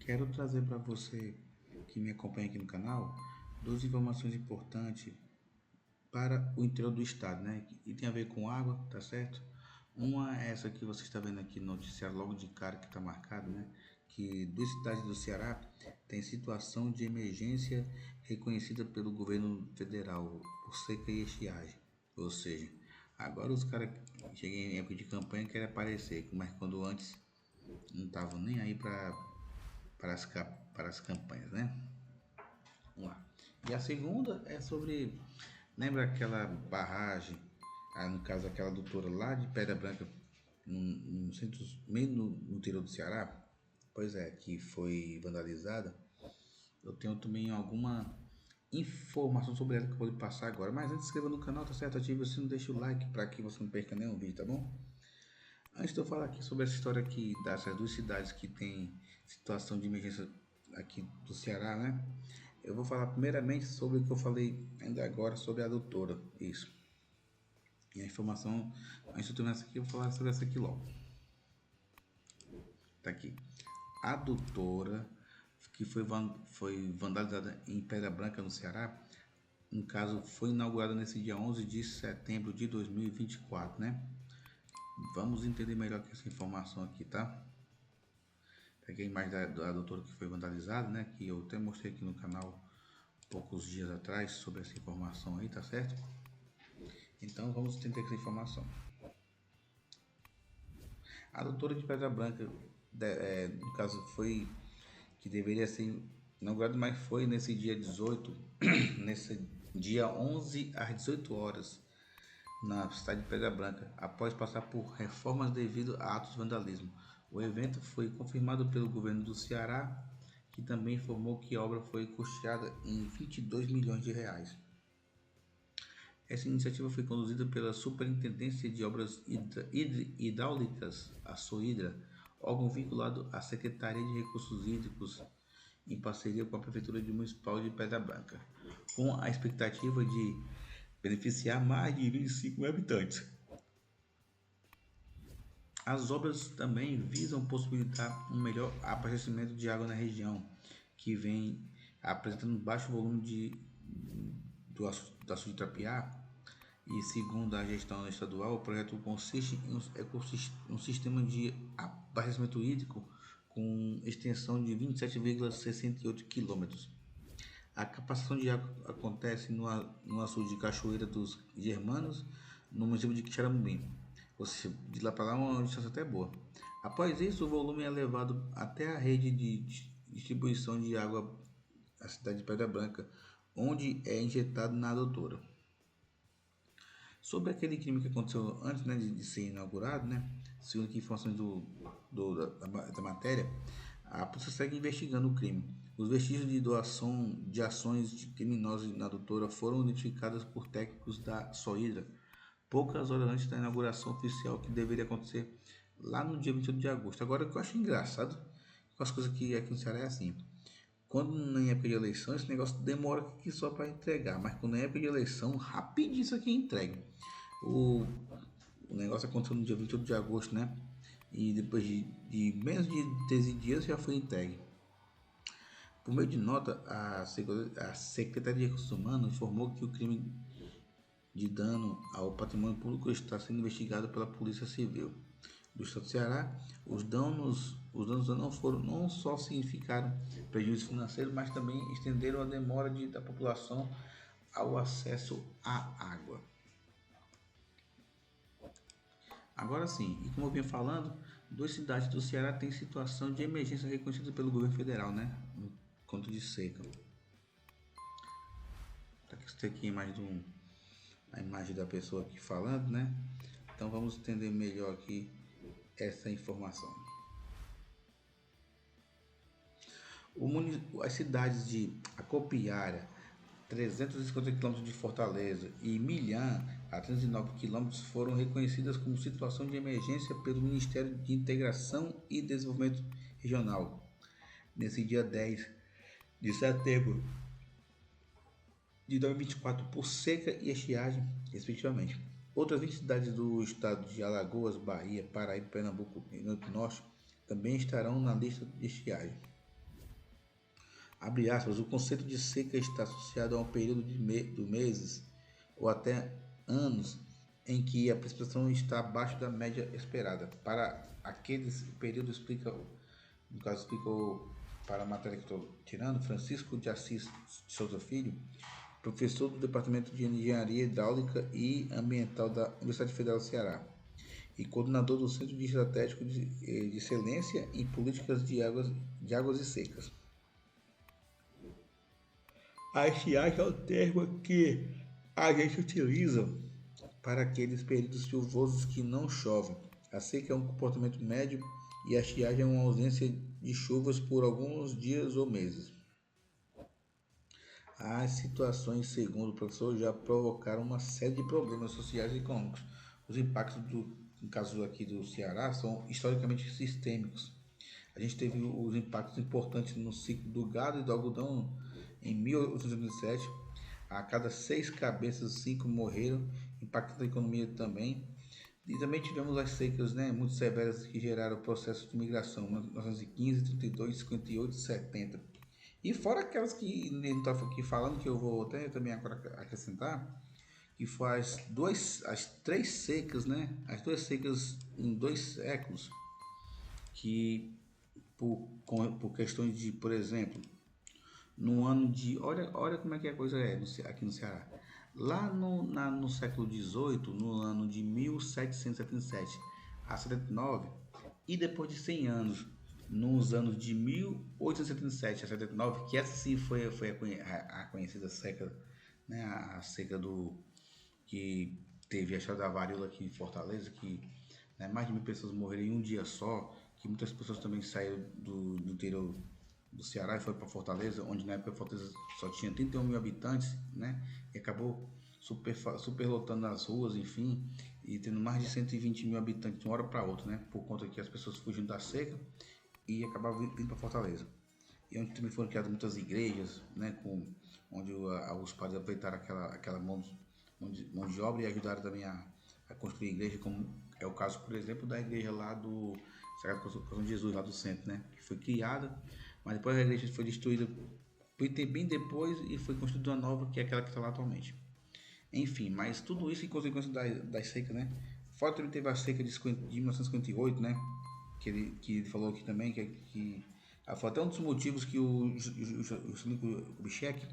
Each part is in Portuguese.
Quero trazer para você que me acompanha aqui no canal duas informações importantes para o interior do estado, né? E tem a ver com água, tá certo? Uma é essa que você está vendo aqui no noticiário logo de cara que está marcado, né? Que duas cidades do Ceará têm situação de emergência reconhecida pelo governo federal por seca e estiagem. Ou seja, agora os caras chegam em época de campanha e querem aparecer, mas quando antes não estavam nem aí para as campanhas, né? Vamos lá. E a segunda é sobre, lembra aquela barragem, no caso aquela doutora lá de Pedra Branca, no centro, meio no interior do Ceará? Pois é, que foi vandalizada. Eu tenho também alguma informação sobre ela que eu vou lhe passar agora. Mas antes, se inscreva no canal, tá certo? Ative o sino, deixa o like para que você não perca nenhum vídeo, tá bom? Antes de eu falar aqui sobre essa história aqui dessas duas cidades que tem situação de emergência aqui do Ceará, né? Eu vou falar primeiramente sobre o que eu falei ainda agora sobre a doutora. Isso. E a informação, antes de eu terminar essa aqui, eu vou falar sobre essa aqui logo. Tá aqui. A doutora que foi vandalizada em Pedra Branca, no Ceará, no caso, foi inaugurada nesse dia 11 de setembro de 2024, né? Vamos entender melhor que essa informação aqui, tá? Peguei a imagem da doutora que foi vandalizada, né? Que eu até mostrei aqui no canal poucos dias atrás sobre essa informação aí, tá certo? Então vamos entender essa informação. A doutora de Pedra Branca, no caso, foi que deveria ser inaugurado, mas foi nesse dia 18, nesse dia 11 às 18 horas, na cidade de Pedra Branca, após passar por reformas devido a atos de vandalismo. O evento foi confirmado pelo governo do Ceará, que também informou que a obra foi custeada em 22 milhões de reais. Essa iniciativa foi conduzida pela Superintendência de Obras Hidráulicas, a SOHIDRA, órgão vinculado à Secretaria de Recursos Hídricos, em parceria com a Prefeitura Municipal de Pedra Branca, com a expectativa de beneficiar mais de 25 mil habitantes. As obras também visam possibilitar um melhor abastecimento de água na região, que vem apresentando baixo volume do açude de Trapiá. E segundo a gestão estadual, o projeto consiste em um sistema de abastecimento hídrico com extensão de 27,68 quilômetros. A captação de água acontece no açude de Cachoeira dos Germanos, no município de Quixaramubim. Ou seja, de lá para lá é uma distância até boa. Após isso, o volume é levado até a rede de distribuição de água da cidade de Pedra Branca, onde é injetado na adutora. Sobre aquele crime que aconteceu antes, né, de ser inaugurado, né, segundo aqui informações da matéria, a polícia segue investigando o crime. Os vestígios de doação de ações criminosas na doutora foram identificados por técnicos da SOHIDRA poucas horas antes da inauguração oficial que deveria acontecer lá no dia 28 de agosto. Agora, o que eu acho engraçado, com as coisas que aqui no Ceará é assim, quando na época de eleição, esse negócio demora aqui só para entregar, mas quando é época de eleição, rapidinho isso aqui é entregue. O, o negócio aconteceu no dia 28 de agosto, né? E depois de menos de 13 dias já foi entregue. Por meio de nota, a Secretaria de Recursos Humanos informou que o crime de dano ao patrimônio público está sendo investigado pela Polícia Civil do Estado do Ceará. Os danos não só significaram prejuízo financeiro, mas também estenderam a demora da população ao acesso à água. Agora sim, e como eu vinha falando, duas cidades do Ceará têm situação de emergência reconhecida pelo governo federal, né? No conto de seca. Tá aqui, você aqui a imagem da pessoa aqui falando, né? Então vamos entender melhor aqui essa informação. As cidades de Acopiara, 350 km de Fortaleza, e Milhã, a 309 km, foram reconhecidas como situação de emergência pelo Ministério de Integração e Desenvolvimento Regional, nesse dia 10 de setembro de 2024, por seca e estiagem, respectivamente. Outras 20 cidades do estado de Alagoas, Bahia, Paraíba, Pernambuco e Norte também estarão na lista de estiagem. Abre aspas, o conceito de seca está associado a um período de meses ou até anos em que a precipitação está abaixo da média esperada. Para aqueles períodos, no caso explicou para a matéria que estou tirando, Francisco de Assis de Souza Filho, professor do Departamento de Engenharia Hidráulica e Ambiental da Universidade Federal do Ceará e coordenador do Centro de Estratégico de Excelência em Políticas de Águas e Secas. A estiagem é o termo que a gente utiliza para aqueles períodos chuvosos que não chove. A seca é um comportamento médio e a estiagem é uma ausência de chuvas por alguns dias ou meses. As situações, segundo o professor, já provocaram uma série de problemas sociais e econômicos. Os impactos, no caso aqui do Ceará, são historicamente sistêmicos. A gente teve os impactos importantes no ciclo do gado e do algodão em 1897. A cada 6 cabeças, 5 morreram, impactando a economia também. E também tivemos as secas, né, muito severas que geraram o processo de migração, 1915, 32, 58 e 70. E fora aquelas que nem está aqui falando, que eu vou até também agora acrescentar, que foi as três secas, né? As duas secas em 2 séculos, que por questões de, por exemplo, no ano de. Olha como é que a coisa é aqui no Ceará. Lá no século XVIII, no ano de 1777 a 79, e depois de 100 anos, nos anos de 1877 a 79, que essa sim foi a conhecida seca, né, a seca que teve a história da varíola aqui em Fortaleza, que, né, mais de 1.000 pessoas morreram em um dia só, que muitas pessoas também saíram do interior do Ceará e foi para Fortaleza, onde na época Fortaleza só tinha 31 mil habitantes, né? E acabou superlotando as ruas, enfim, e tendo mais de 120 mil habitantes de uma hora para outra, né? Por conta que as pessoas fugindo da seca e acabavam vindo para Fortaleza. E onde também foram criadas muitas igrejas, né? Onde os padres aproveitaram aquela mão de obra e ajudaram também a construir a igreja, como é o caso, por exemplo, da igreja lá do Sagrado Coração de Jesus, lá do centro, né? Que foi criada, mas depois a igreja foi destruída bem depois e foi construída uma nova, que é aquela que está lá atualmente. Enfim, mas tudo isso em consequência das secas, né? Fora também teve a seca de 1958, né? Que ele falou aqui também, foi até um dos motivos que o Juscelino Kubitschek,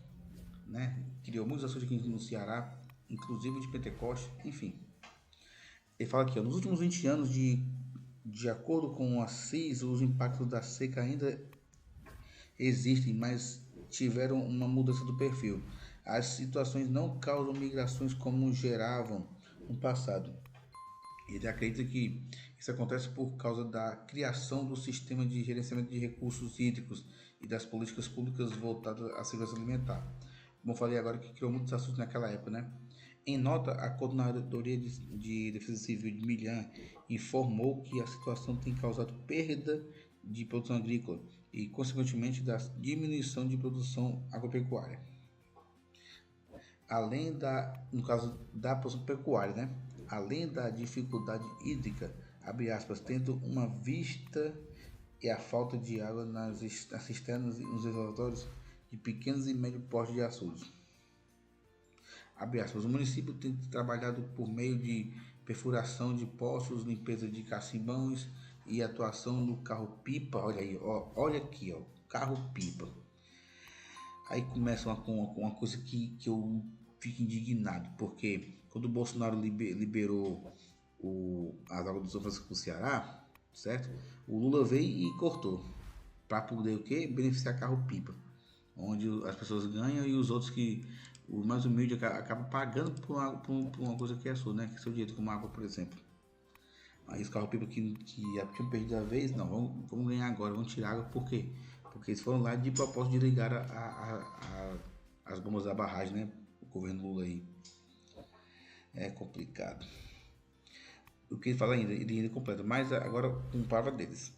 né, criou muitos açudes aqui no Ceará, inclusive de Pentecoste, enfim. Ele fala aqui, ó, nos últimos 20 anos, de acordo com a CIS, os impactos da seca ainda existem, mas tiveram uma mudança do perfil. As situações não causam migrações como geravam no passado. Ele acredita que isso acontece por causa da criação do sistema de gerenciamento de recursos hídricos e das políticas públicas voltadas à segurança alimentar. Como eu falei agora, que criou muitos assuntos naquela época, né? Em nota, a Coordenadoria de Defesa Civil de Milhã informou que a situação tem causado perda de produção agrícola e, consequentemente, da diminuição de produção agropecuária. Além no caso da produção pecuária, né? Além da dificuldade hídrica, abre aspas, tendo uma vista e a falta de água nas cisternas e nos reservatórios de pequenos e médio porte de açudes. Abre aspas, o município tem trabalhado por meio de perfuração de poços, limpeza de cacimbões e atuação no carro-pipa. Olha aí, olha aqui, ó, carro-pipa. Aí começa uma coisa que eu fico indignado, porque quando o Bolsonaro liberou as águas do São Francisco do Ceará, certo? O Lula veio e cortou, para poder o quê? Beneficiar carro-pipa, onde as pessoas ganham e os outros o mais humilde acaba pagando por uma coisa que é sua, né? Que é seu direito, como água, por exemplo. Aí os carro-pipa que tinham perdido a vez, não, vamos ganhar agora, vamos tirar água, por quê? Porque eles foram lá de propósito de ligar as bombas da barragem, né? O governo Lula aí. É complicado. O que ele fala ele completa, mas agora com palavra deles.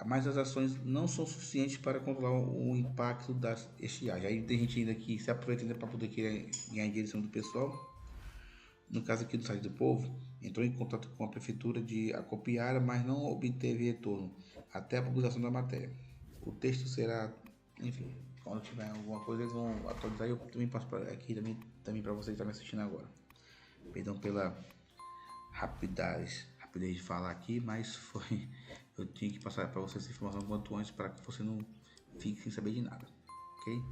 Mas as ações não são suficientes para controlar o impacto das estiagens. Aí tem gente ainda que se aproveita ainda para poder ganhar em direção do pessoal. No caso aqui do site do Povo, entrou em contato com a prefeitura de Acopiara, mas não obteve retorno até a publicação da matéria. O texto será, enfim, Quando tiver alguma coisa, eles vão atualizar e eu também passo aqui também para vocês que estão me assistindo agora. Perdão pela rapidez de falar aqui, mas eu tinha que passar para vocês essa informação quanto antes para que você não fique sem saber de nada, ok?